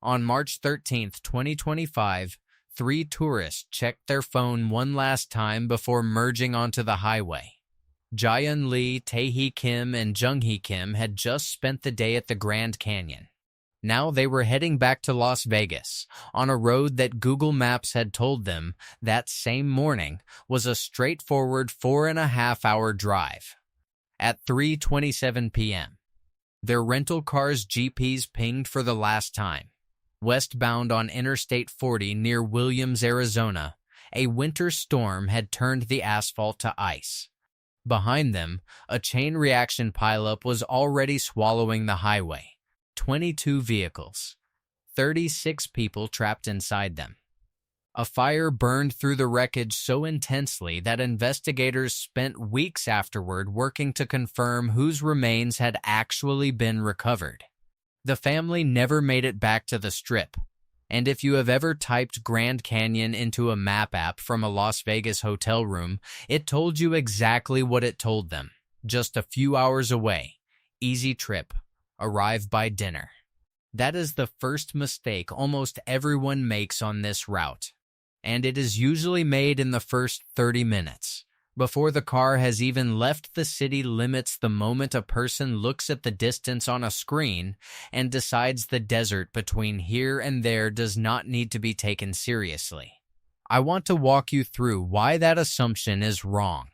On March 13th, 2025, three tourists checked their phone one last time before merging onto the highway. Jaehyun Lee, Tae-hee Kim, and Jung-hee Kim had just spent the day at the Grand Canyon. Now they were heading back to Las Vegas, on a road that Google Maps had told them that same morning was a straightforward 4.5-hour drive. At 3:27 p.m., their rental car's GPS pinged for the last time. Westbound on Interstate 40 near Williams, Arizona, a winter storm had turned the asphalt to ice. Behind them, a chain reaction pileup was already swallowing the highway. 22 vehicles, 36 people trapped inside them. A fire burned through the wreckage so intensely that investigators spent weeks afterward working to confirm whose remains had actually been recovered. The family never made it back to the Strip, and if you have ever typed Grand Canyon into a map app from a Las Vegas hotel room, it told you exactly what it told them. Just a few hours away. Easy trip. Arrive by dinner. That is the first mistake almost everyone makes on this route, and it is usually made in the first 30 minutes, before the car has even left the city limits the moment a person looks at the distance on a screen and decides the desert between here and there does not need to be taken seriously. I want to walk you through why that assumption is wrong,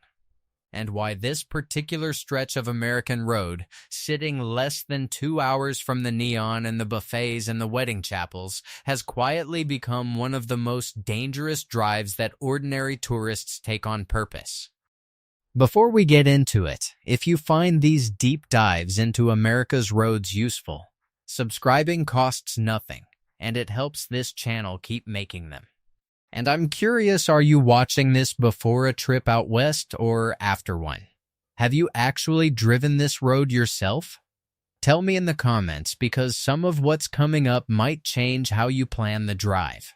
and why this particular stretch of American road, sitting less than 2 hours from the neon and the buffets and the wedding chapels, has quietly become one of the most dangerous drives that ordinary tourists take on purpose. Before we get into it, if you find these deep dives into America's roads useful, subscribing costs nothing, and it helps this channel keep making them. And I'm curious, are you watching this before a trip out west or after one? Have you actually driven this road yourself? Tell me in the comments, because some of what's coming up might change how you plan the drive.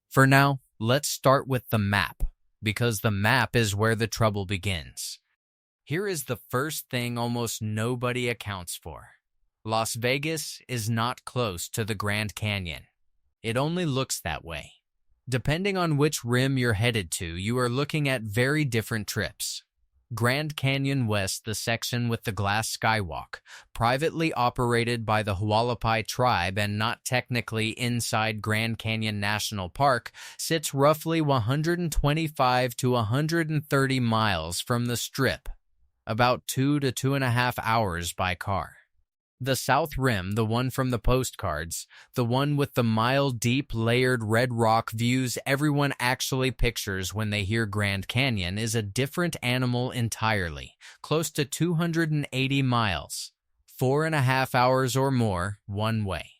For now, let's start with the map, because the map is where the trouble begins. Here is the first thing almost nobody accounts for. Las Vegas is not close to the Grand Canyon. It only looks that way. Depending on which rim you're headed to, you are looking at very different trips. Grand Canyon West, the section with the glass skywalk, privately operated by the Hualapai tribe and not technically inside Grand Canyon National Park, sits roughly 125 to 130 miles from the Strip, about 2 to 2.5 hours by car. The South Rim, the one from the postcards, the one with the mile-deep layered red rock views everyone actually pictures when they hear Grand Canyon, is a different animal entirely, close to 280 miles, 4.5 hours or more, one way.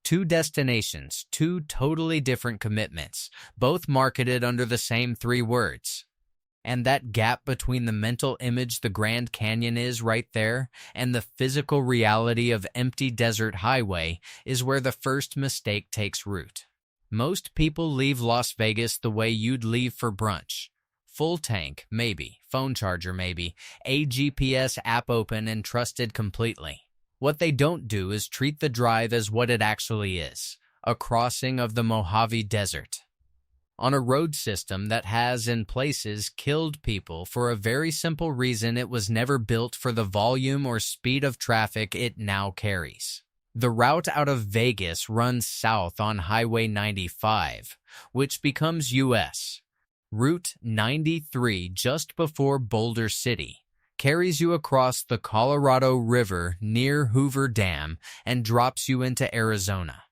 Two destinations, two totally different commitments, both marketed under the same three words. And that gap between the mental image the Grand Canyon is right there and the physical reality of empty desert highway is where the first mistake takes root. Most people leave Las Vegas the way you'd leave for brunch. Full tank, maybe, phone charger, maybe, a GPS app open and trusted completely. What they don't do is treat the drive as what it actually is, a crossing of the Mojave Desert, on a road system that has, in places, killed people for a very simple reason: it was never built for the volume or speed of traffic it now carries. The route out of Vegas runs south on Highway 95, which becomes U.S. Route 93 just before Boulder City, carries you across the Colorado River near Hoover Dam, and drops you into Arizona.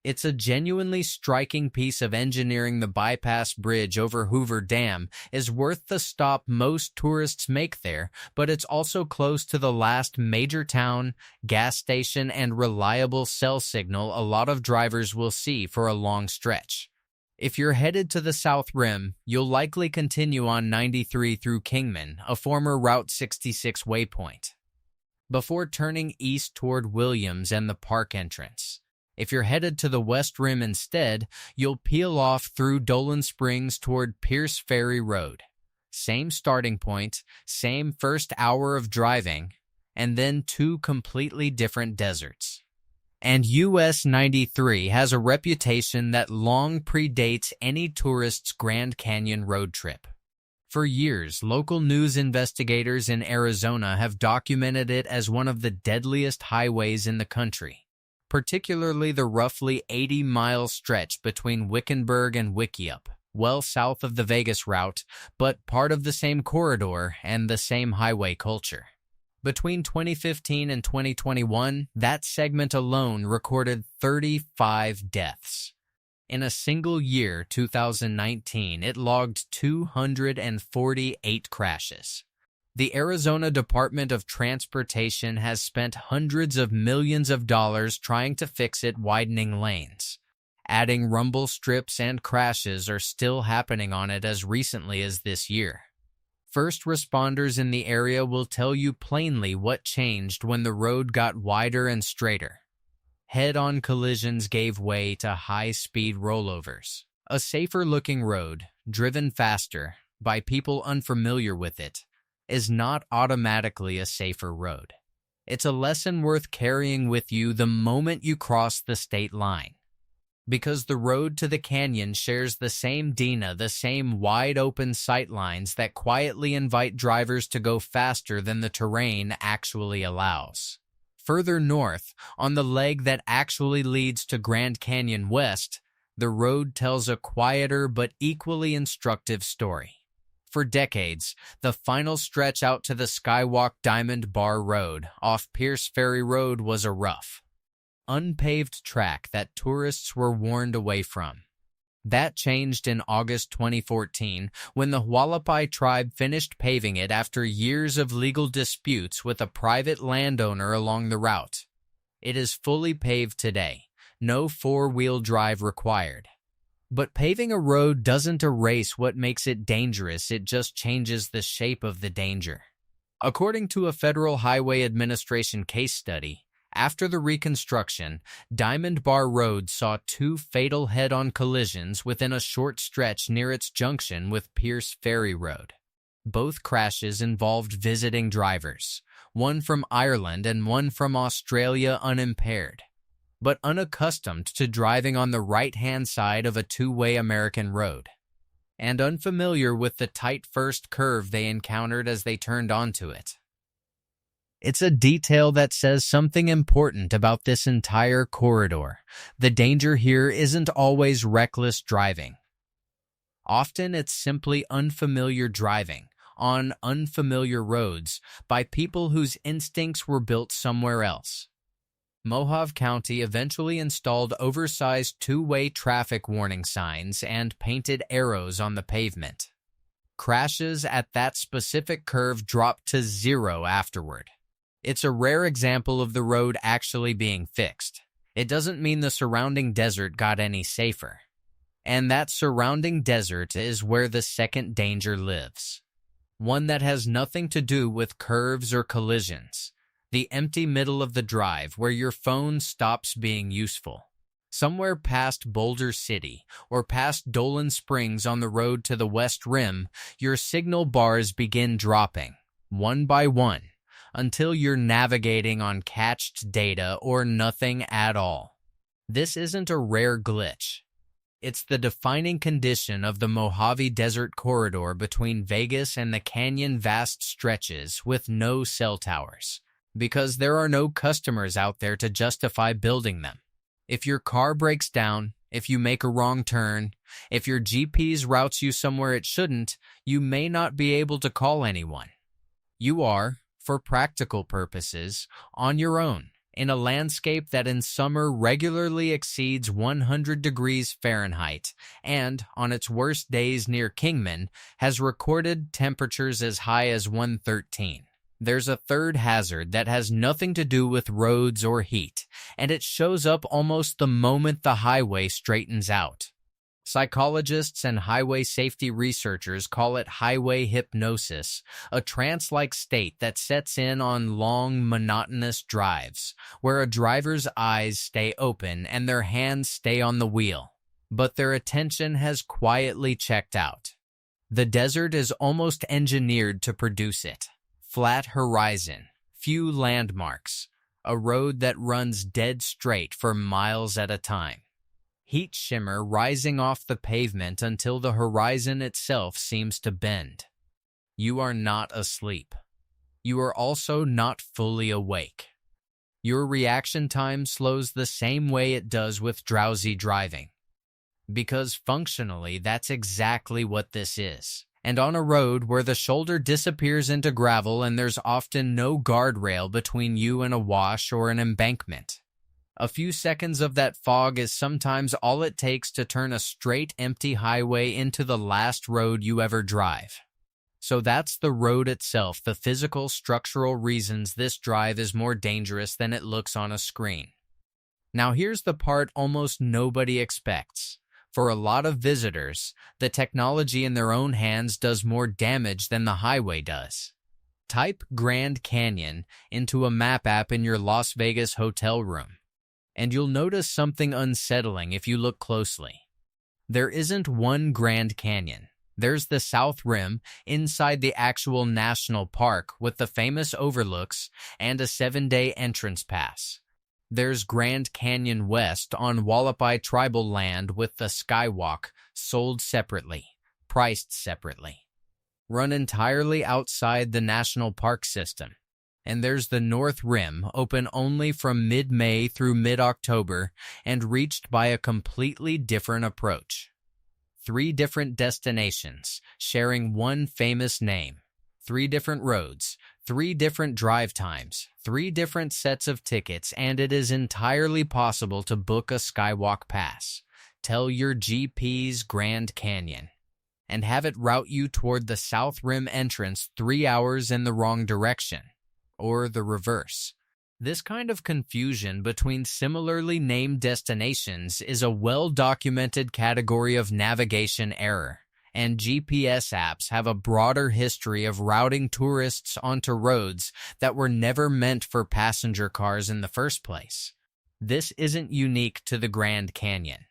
It's a genuinely striking piece of engineering. The bypass bridge over Hoover Dam is worth the stop most tourists make there, but it's also close to the last major town, gas station, and reliable cell signal a lot of drivers will see for a long stretch. If you're headed to the South Rim, you'll likely continue on 93 through Kingman, a former Route 66 waypoint, before turning east toward Williams and the park entrance. If you're headed to the West Rim instead, you'll peel off through Dolan Springs toward Pierce Ferry Road. Same starting point, same first hour of driving, and then two completely different deserts. And US 93 has a reputation that long predates any tourist's Grand Canyon road trip. For years, local news investigators in Arizona have documented it as one of the deadliest highways in the country, particularly the roughly 80-mile stretch between Wickenburg and Wickiup, well south of the Vegas route, but part of the same corridor and the same highway culture. Between 2015 and 2021, that segment alone recorded 35 deaths. In a single year, 2019, it logged 248 crashes. The Arizona Department of Transportation has spent hundreds of millions of dollars trying to fix it, widening lanes. Adding rumble strips and crashes are still happening on it as recently as this year. First responders in the area will tell you plainly what changed when the road got wider and straighter. Head-on collisions gave way to high-speed rollovers. A safer-looking road, driven faster, by people unfamiliar with it, is not automatically a safer road. It's a lesson worth carrying with you the moment you cross the state line. Because the road to the canyon shares the same DINA, the same wide-open sightlines that quietly invite drivers to go faster than the terrain actually allows. Further north, on the leg that actually leads to Grand Canyon West, the road tells a quieter but equally instructive story. For decades, the final stretch out to the Skywalk Diamond Bar Road off Pierce Ferry Road was a rough, unpaved track that tourists were warned away from. That changed in August 2014 when the Hualapai tribe finished paving it after years of legal disputes with a private landowner along the route. It is fully paved today, no four-wheel drive required. But paving a road doesn't erase what makes it dangerous, it just changes the shape of the danger. According to a Federal Highway Administration case study, after the reconstruction, Diamond Bar Road saw 2 fatal head-on collisions within a short stretch near its junction with Pierce Ferry Road. Both crashes involved visiting drivers, one from Ireland and one from Australia unimpaired, but unaccustomed to driving on the right-hand side of a two-way American road, and unfamiliar with the tight first curve they encountered as they turned onto it. It's a detail that says something important about this entire corridor. The danger here isn't always reckless driving. Often it's simply unfamiliar driving on unfamiliar roads by people whose instincts were built somewhere else. Mohave County eventually installed oversized two-way traffic warning signs and painted arrows on the pavement. Crashes at that specific curve dropped to 0 afterward. It's a rare example of the road actually being fixed. It doesn't mean the surrounding desert got any safer. And that surrounding desert is where the second danger lives. One that has nothing to do with curves or collisions. The empty middle of the drive where your phone stops being useful. Somewhere past Boulder City or past Dolan Springs on the road to the West Rim, your signal bars begin dropping, one by one, until you're navigating on cached data or nothing at all. This isn't a rare glitch. It's the defining condition of the Mojave Desert corridor between Vegas and the canyon vast stretches with no cell towers, because there are no customers out there to justify building them. If your car breaks down, if you make a wrong turn, if your GPS routes you somewhere it shouldn't, you may not be able to call anyone. You are, for practical purposes, on your own, in a landscape that in summer regularly exceeds 100 degrees Fahrenheit and, on its worst days near Kingman, has recorded temperatures as high as 113. There's a third hazard that has nothing to do with roads or heat, and it shows up almost the moment the highway straightens out. Psychologists and highway safety researchers call it highway hypnosis, a trance-like state that sets in on long, monotonous drives, where a driver's eyes stay open and their hands stay on the wheel, but their attention has quietly checked out. The desert is almost engineered to produce it. Flat horizon, few landmarks, a road that runs dead straight for miles at a time. Heat shimmer rising off the pavement until the horizon itself seems to bend. You are not asleep. You are also not fully awake. Your reaction time slows the same way it does with drowsy driving. Because functionally, that's exactly what this is. And on a road where the shoulder disappears into gravel and there's often no guardrail between you and a wash or an embankment. A few seconds of that fog is sometimes all it takes to turn a straight, empty highway into the last road you ever drive. So that's the road itself, the physical, structural reasons this drive is more dangerous than it looks on a screen. Now here's the part almost nobody expects. For a lot of visitors, the technology in their own hands does more damage than the highway does. Type Grand Canyon into a map app in your Las Vegas hotel room, and you'll notice something unsettling if you look closely. There isn't one Grand Canyon. There's the South Rim inside the actual national park with the famous overlooks and a 7-day entrance pass. There's Grand Canyon West on Wallapai tribal land with the Skywalk, sold separately, priced separately, run entirely outside the national park system. And there's the North Rim, open only from mid-May through mid-October and reached by a completely different approach. 3 different destinations, sharing one famous name. 3 different roads, 3 different drive times, 3 different sets of tickets, and it is entirely possible to book a Skywalk pass. Tell your GP's Grand Canyon, and have it route you toward the South Rim entrance 3 hours in the wrong direction, or the reverse. This kind of confusion between similarly named destinations is a well-documented category of navigation error, and GPS apps have a broader history of routing tourists onto roads that were never meant for passenger cars in the first place. This isn't unique to the Grand Canyon.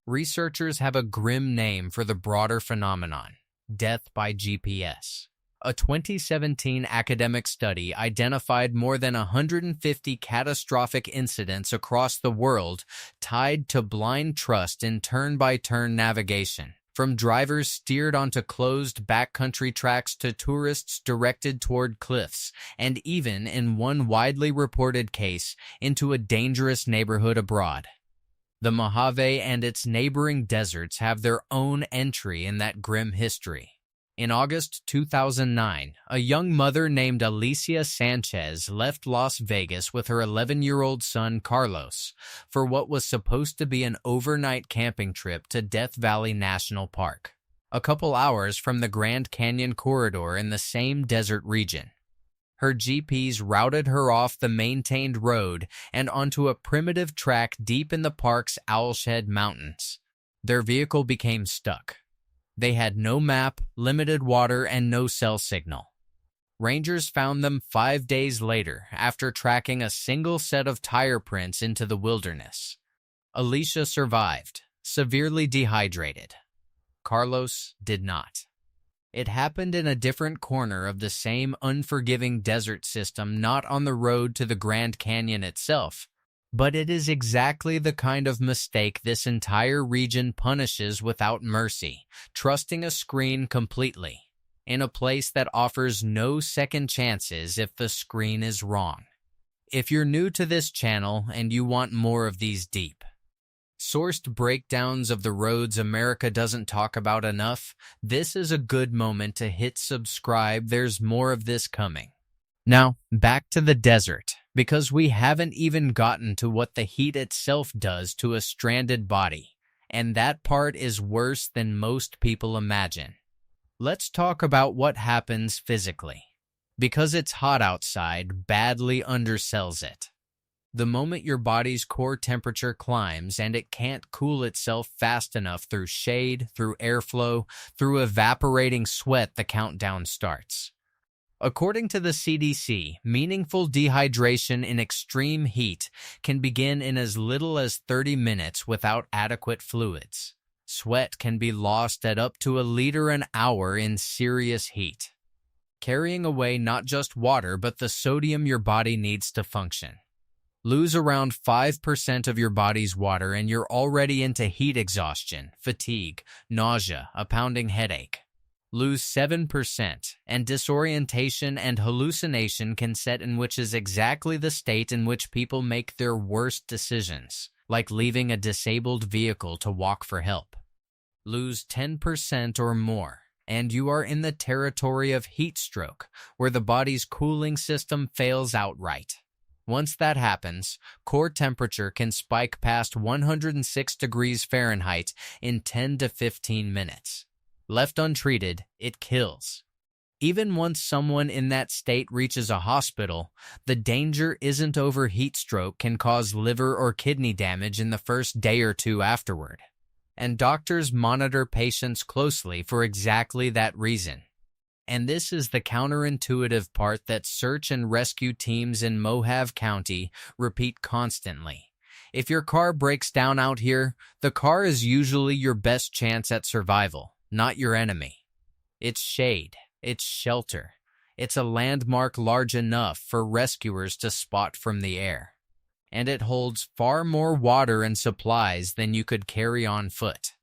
Researchers have a grim name for the broader phenomenon: death by GPS. A 2017 academic study identified more than 150 catastrophic incidents across the world tied to blind trust in turn-by-turn navigation, from drivers steered onto closed backcountry tracks to tourists directed toward cliffs, and even, in one widely reported case, into a dangerous neighborhood abroad. The Mojave and its neighboring deserts have their own entry in that grim history. In August 2009, a young mother named Alicia Sanchez left Las Vegas with her 11-year-old son Carlos for what was supposed to be an overnight camping trip to Death Valley National Park, a couple hours from the Grand Canyon corridor in the same desert region. Her GPS routed her off the maintained road and onto a primitive track deep in the park's Owlshead Mountains. Their vehicle became stuck. They had no map, limited water, and no cell signal. Rangers found them 5 days later after tracking a single set of tire prints into the wilderness. Alicia survived, severely dehydrated. Carlos did not. It happened in a different corner of the same unforgiving desert system, not on the road to the Grand Canyon itself. But it is exactly the kind of mistake this entire region punishes without mercy, trusting a screen completely, in a place that offers no second chances if the screen is wrong. If you're new to this channel and you want more of these deep, sourced breakdowns of the roads America doesn't talk about enough, this is a good moment to hit subscribe. There's more of this coming. Now, back to the desert, because we haven't even gotten to what the heat itself does to a stranded body, and that part is worse than most people imagine. Let's talk about what happens physically. Because it's hot outside, badly undersells it. The moment your body's core temperature climbs and it can't cool itself fast enough through shade, through airflow, through evaporating sweat, the countdown starts. According to the CDC, meaningful dehydration in extreme heat can begin in as little as 30 minutes without adequate fluids. Sweat can be lost at up to 1 liter an hour in serious heat, carrying away not just water but the sodium your body needs to function. Lose around 5% of your body's water and you're already into heat exhaustion, fatigue, nausea, a pounding headache. Lose 7% and disorientation and hallucination can set in, which is exactly the state in which people make their worst decisions, like leaving a disabled vehicle to walk for help. Lose 10% or more, and you are in the territory of heat stroke, where the body's cooling system fails outright. Once that happens, core temperature can spike past 106 degrees Fahrenheit in 10 to 15 minutes. Left untreated, it kills. Even once someone in that state reaches a hospital, the danger isn't over. Heat stroke can cause liver or kidney damage in the first day or two afterward. And doctors monitor patients closely for exactly that reason. And this is the counterintuitive part that search and rescue teams in Mohave County repeat constantly. If your car breaks down out here, the car is usually your best chance at survival, not your enemy. It's shade, it's shelter, it's a landmark large enough for rescuers to spot from the air. And it holds far more water and supplies than you could carry on foot.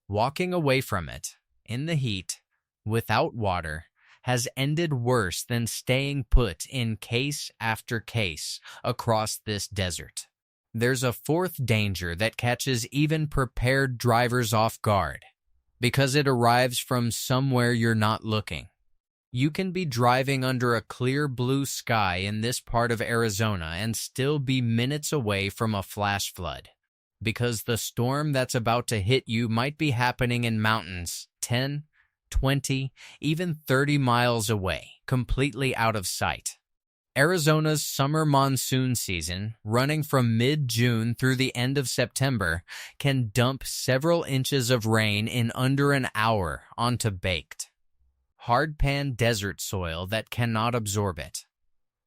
Walking away from it, in the heat, without water, has ended worse than staying put in case after case across this desert. There's a fourth danger that catches even prepared drivers off guard, because it arrives from somewhere you're not looking. You can be driving under a clear blue sky in this part of Arizona and still be minutes away from a flash flood, because the storm that's about to hit you might be happening in mountains 10, 20, even 30 miles away, completely out of sight. Arizona's summer monsoon season, running from mid-June through the end of September, can dump several inches of rain in under an hour onto baked, hard-pan desert soil that cannot absorb it.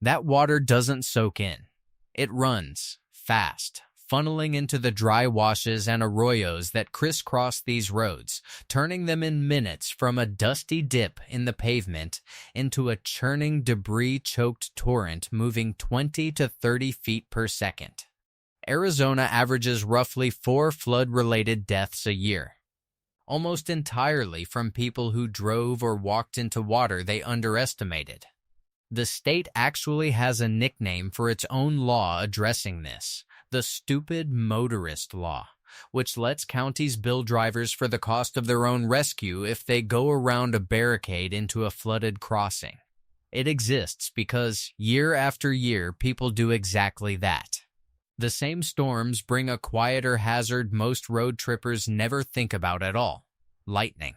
That water doesn't soak in. It runs fast, funneling into the dry washes and arroyos that crisscross these roads, turning them in minutes from a dusty dip in the pavement into a churning debris-choked torrent moving 20 to 30 feet per second. Arizona averages roughly 4 flood-related deaths a year, almost entirely from people who drove or walked into water they underestimated. The state actually has a nickname for its own law addressing this: the stupid motorist law, which lets counties bill drivers for the cost of their own rescue if they go around a barricade into a flooded crossing. It exists because year after year people do exactly that. The same storms bring a quieter hazard most road trippers never think about at all: lightning.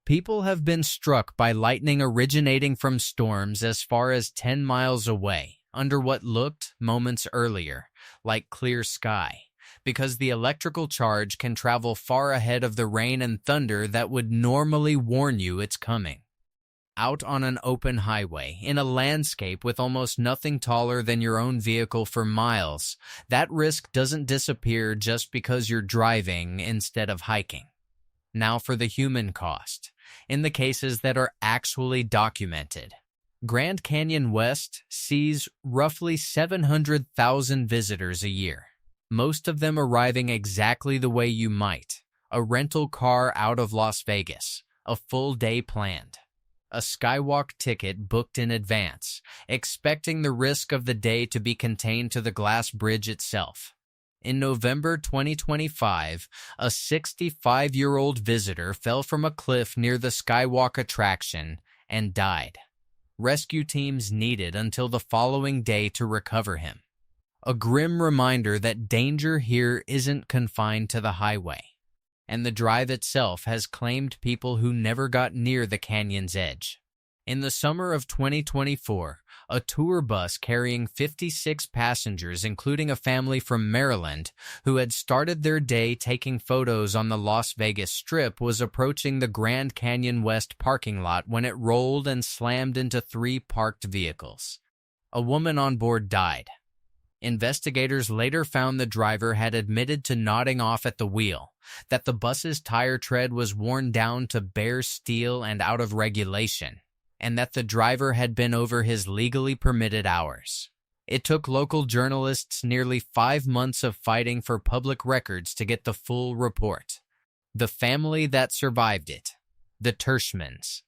People have been struck by lightning originating from storms as far as 10 miles away, under what looked, moments earlier, like clear sky, because the electrical charge can travel far ahead of the rain and thunder that would normally warn you it's coming. Out on an open highway, in a landscape with almost nothing taller than your own vehicle for miles, that risk doesn't disappear just because you're driving instead of hiking. Now for the human cost, in the cases that are actually documented. Grand Canyon West sees roughly 700,000 visitors a year, most of them arriving exactly the way you might: a rental car out of Las Vegas, a full day planned, a skywalk ticket booked in advance, expecting the risk of the day to be contained to the glass bridge itself. In November 2025, a 65-year-old visitor fell from a cliff near the skywalk attraction and died. Rescue teams needed until the following day to recover him. A grim reminder that danger here isn't confined to the highway, and the drive itself has claimed people who never got near the canyon's edge. In the summer of 2024, a tour bus carrying 56 passengers, including a family from Maryland, who had started their day taking photos on the Las Vegas Strip, was approaching the Grand Canyon West parking lot when it rolled and slammed into 3 parked vehicles. A woman on board died. Investigators later found the driver had admitted to nodding off at the wheel, that the bus's tire tread was worn down to bare steel and out of regulation, and that the driver had been over his legally permitted hours. It took local journalists nearly 5 months of fighting for public records to get the full report. The family that survived it, the Tershmans,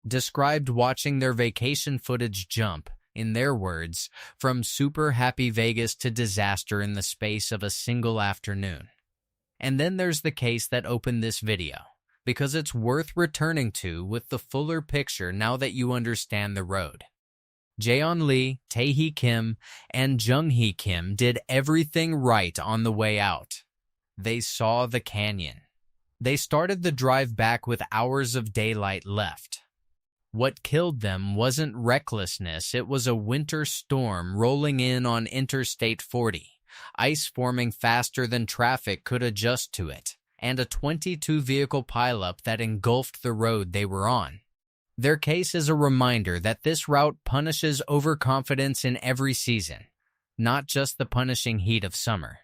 described watching their vacation footage jump, in their words, from super happy Vegas to disaster in the space of a single afternoon. And then there's the case that opened this video, because it's worth returning to with the fuller picture now that you understand the road. Jaeon Lee, Tae-hee Kim, and Jung-hee Kim did everything right on the way out. They saw the canyon. They started the drive back with hours of daylight left. What killed them wasn't recklessness, it was a winter storm rolling in on Interstate 40, ice forming faster than traffic could adjust to it, and a 22-vehicle pileup that engulfed the road they were on. Their case is a reminder that this route punishes overconfidence in every season, not just the punishing heat of summer.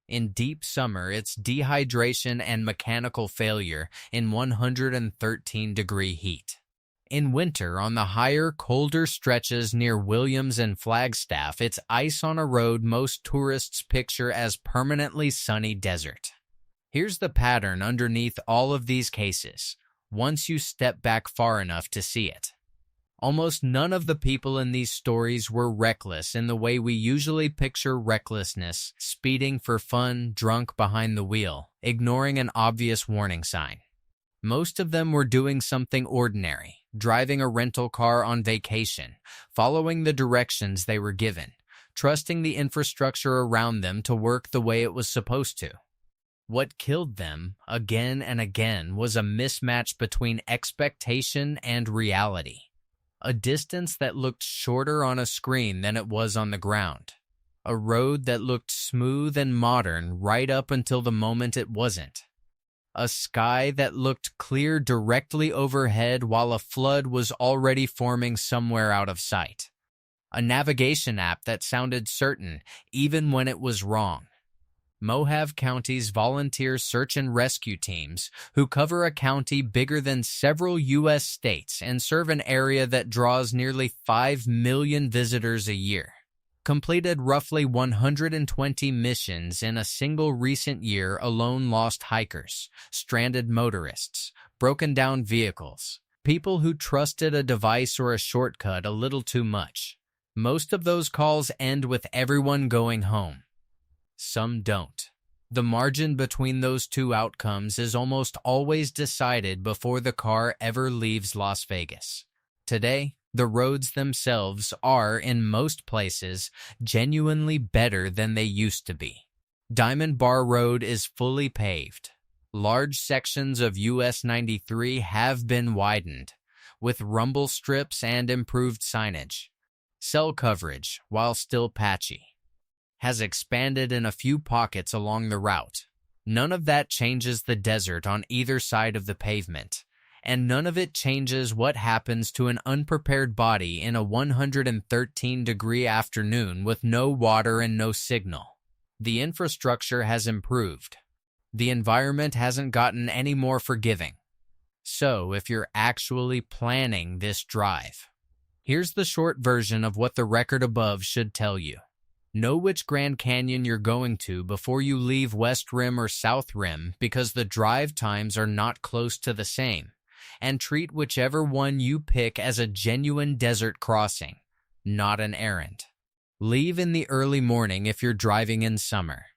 In deep summer, it's dehydration and mechanical failure in 113-degree heat. In winter, on the higher, colder stretches near Williams and Flagstaff, it's ice on a road most tourists picture as permanently sunny desert. Here's the pattern underneath all of these cases, once you step back far enough to see it. Almost none of the people in these stories were reckless in the way we usually picture recklessness, speeding for fun, drunk behind the wheel, ignoring an obvious warning sign. Most of them were doing something ordinary, driving a rental car on vacation, following the directions they were given, trusting the infrastructure around them to work the way it was supposed to. What killed them, again and again, was a mismatch between expectation and reality. A distance that looked shorter on a screen than it was on the ground. A road that looked smooth and modern right up until the moment it wasn't. A sky that looked clear directly overhead while a flood was already forming somewhere out of sight. A navigation app that sounded certain even when it was wrong. Mohave County's volunteer search and rescue teams, who cover a county bigger than several U.S. states and serve an area that draws nearly 5 million visitors a year, completed roughly 120 missions in a single recent year alone. Lost hikers, stranded motorists, broken down vehicles, people who trusted a device or a shortcut a little too much. Most of those calls end with everyone going home. Some don't. The margin between those two outcomes is almost always decided before the car ever leaves Las Vegas. Today, the roads themselves are, in most places, genuinely better than they used to be. Diamond Bar Road is fully paved. Large sections of US 93 have been widened, with rumble strips and improved signage. Cell coverage, while still patchy, has expanded in a few pockets along the route. None of that changes the desert on either side of the pavement, and none of it changes what happens to an unprepared body in a 113-degree afternoon with no water and no signal. The infrastructure has improved. The environment hasn't gotten any more forgiving. So, if you're actually planning this drive, here's the short version of what the record above should tell you. Know which Grand Canyon you're going to before you leave West Rim or South Rim, because the drive times are not close to the same, and treat whichever one you pick as a genuine desert crossing, not an errand. Leave in the early morning if you're driving in summer,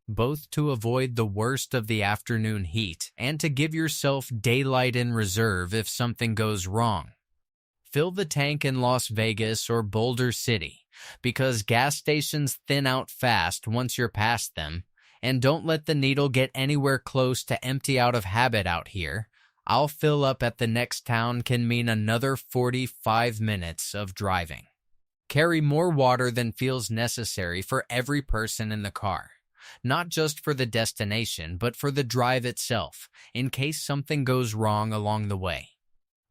both to avoid the worst of the afternoon heat and to give yourself daylight in reserve if something goes wrong. Fill the tank in Las Vegas or Boulder City, because gas stations thin out fast once you're past them, and don't let the needle get anywhere close to empty out of habit out here. I'll fill up at the next town can mean another 45 minutes of driving. Carry more water than feels necessary for every person in the car, not just for the destination, but for the drive itself, in case something goes wrong along the way.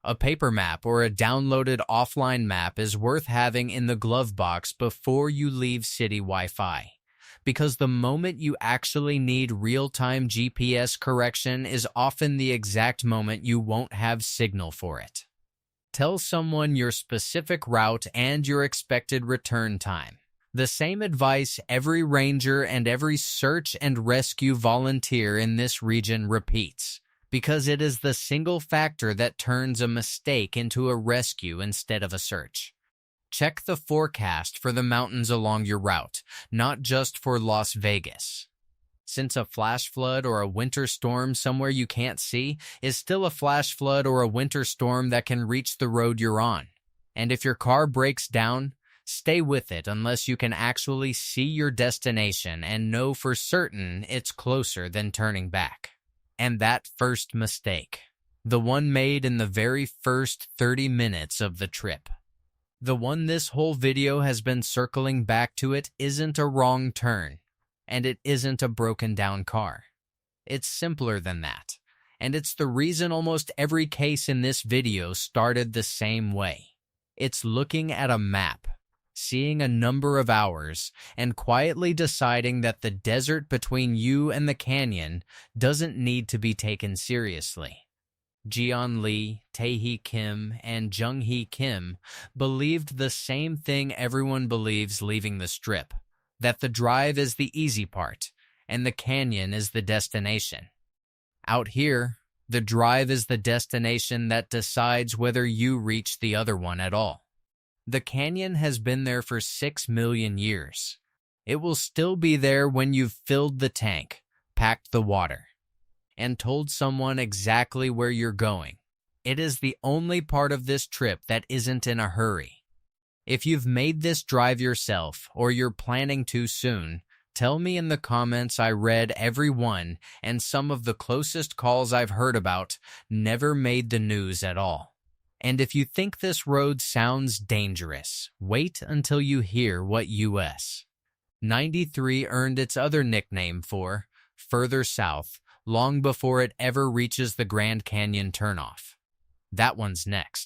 A paper map or a downloaded offline map is worth having in the glove box before you leave city Wi-Fi, because the moment you actually need real-time GPS correction is often the exact moment you won't have signal for it. Tell someone your specific route and your expected return time. The same advice every ranger and every search and rescue volunteer in this region repeats, because it is the single factor that turns a mistake into a rescue instead of a search. Check the forecast for the mountains along your route, not just for Las Vegas. Since a flash flood or a winter storm somewhere you can't see is still a flash flood or a winter storm that can reach the road you're on. And if your car breaks down, stay with it unless you can actually see your destination and know for certain it's closer than turning back. And that first mistake, the one made in the very first 30 minutes of the trip. The one this whole video has been circling back to, it isn't a wrong turn, and it isn't a broken down car. It's simpler than that, and it's the reason almost every case in this video started the same way. It's looking at a map, seeing a number of hours, and quietly deciding that the desert between you and the canyon doesn't need to be taken seriously. Jian Lee, Tae-hee Kim, and Jung-hee Kim believed the same thing everyone believes leaving the Strip, that the drive is the easy part, and the canyon is the destination. Out here, the drive is the destination that decides whether you reach the other one at all. The canyon has been there for 6 million years. It will still be there when you've filled the tank, packed the water, and told someone exactly where you're going. It is the only part of this trip that isn't in a hurry. If you've made this drive yourself or you're planning to soon, tell me in the comments. I read every one, and some of the closest calls I've heard about never made the news at all. And if you think this road sounds dangerous, wait until you hear what US 93 earned its other nickname for, further south, long before it ever reaches the Grand Canyon turnoff. That one's next.